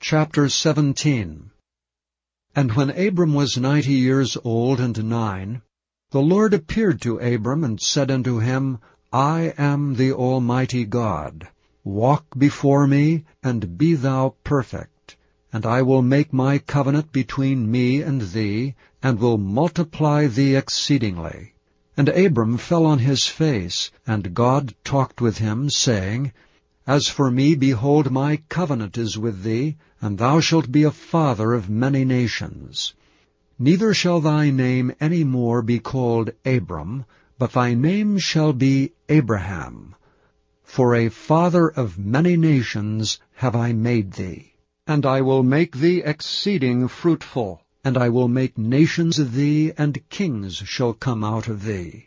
Chapter 17. And when Abram was 90 years old and 9, the Lord appeared to Abram and said unto him, I am the Almighty God. Walk before me, and be thou perfect. And I will make my covenant between me and thee, and will multiply thee exceedingly. And Abram fell on his face, and God talked with him, saying, As for me, behold, my covenant is with thee, and thou shalt be a father of many nations. Neither shall thy name any more be called Abram, but thy name shall be Abraham. For a father of many nations have I made thee. And I will make thee exceeding fruitful, and I will make nations of thee, and kings shall come out of thee.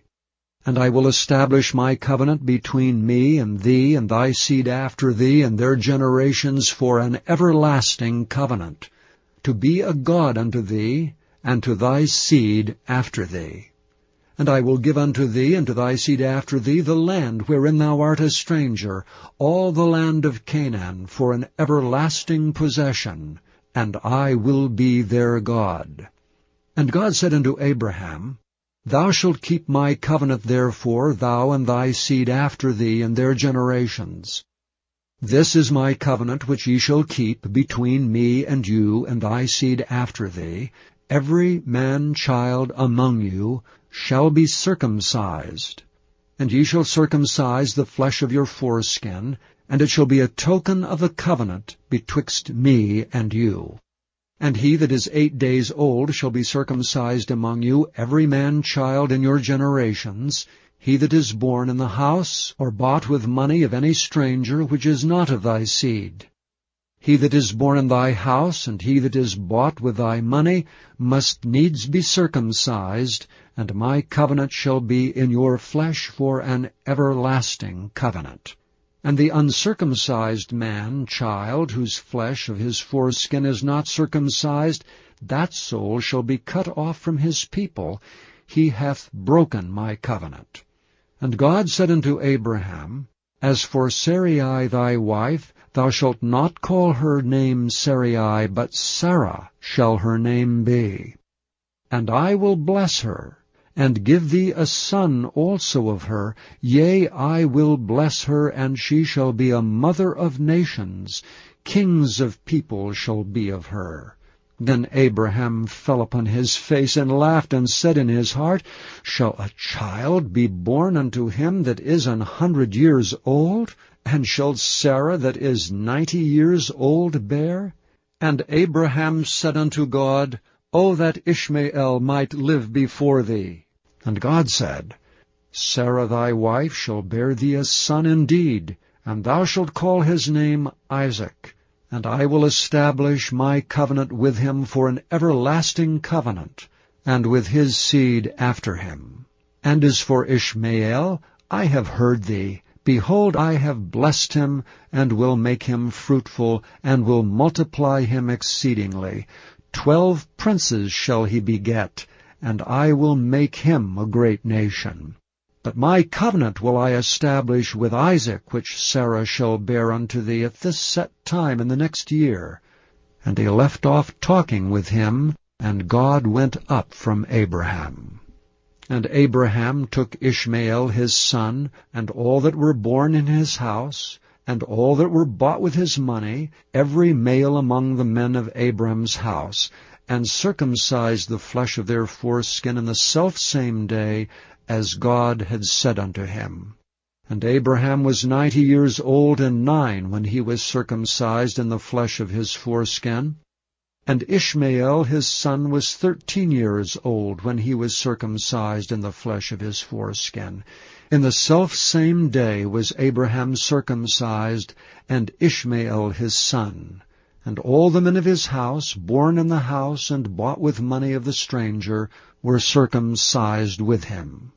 And I will establish my covenant between me and thee and thy seed after thee and their generations for an everlasting covenant, to be a God unto thee, and to thy seed after thee. And I will give unto thee and to thy seed after thee the land wherein thou art a stranger, all the land of Canaan, for an everlasting possession, and I will be their God. And God said unto Abraham, Thou shalt keep my covenant therefore, thou and thy seed after thee and their generations. This is my covenant which ye shall keep between me and you and thy seed after thee. Every man-child among you shall be circumcised. And ye shall circumcise the flesh of your foreskin, and it shall be a token of the covenant betwixt me and you. And he that is 8 days old shall be circumcised among you, every man-child in your generations, he that is born in the house or bought with money of any stranger which is not of thy seed. He that is born in thy house, and he that is bought with thy money, must needs be circumcised, and my covenant shall be in your flesh for an everlasting covenant. And the uncircumcised man-child, whose flesh of his foreskin is not circumcised, that soul shall be cut off from his people. He hath broken my covenant. And God said unto Abraham, As for Sarai thy wife, thou shalt not call her name Sarai, but Sarah shall her name be. And I will bless her, and give thee a son also of her. Yea, I will bless her, and she shall be a mother of nations. Kings of people shall be of her. Then Abraham fell upon his face, and laughed, and said in his heart, Shall a child be born unto him that is 100 years old? And shall Sarah that is 90 years old bear? And Abraham said unto God, O that Ishmael might live before thee. And God said, Sarah thy wife shall bear thee a son indeed, and thou shalt call his name Isaac. And I will establish my covenant with him for an everlasting covenant, and with his seed after him. And as for Ishmael, I have heard thee. Behold, I have blessed him, and will make him fruitful, and will multiply him exceedingly. 12 princes shall he beget, and I will make him a great nation. But my covenant will I establish with Isaac, which Sarah shall bear unto thee at this set time in the next year. And he left off talking with him, and God went up from Abraham. And Abraham took Ishmael his son, and all that were born in his house, and all that were bought with his money, every male among the men of Abram's house, and circumcised the flesh of their foreskin in the selfsame day, as God had said unto him. And Abraham was 90 years old and 9 when he was circumcised in the flesh of his foreskin. And Ishmael his son was 13 years old when he was circumcised in the flesh of his foreskin. In the selfsame day was Abraham circumcised, and Ishmael his son. And all the men of his house, born in the house and bought with money of the stranger, were circumcised with him.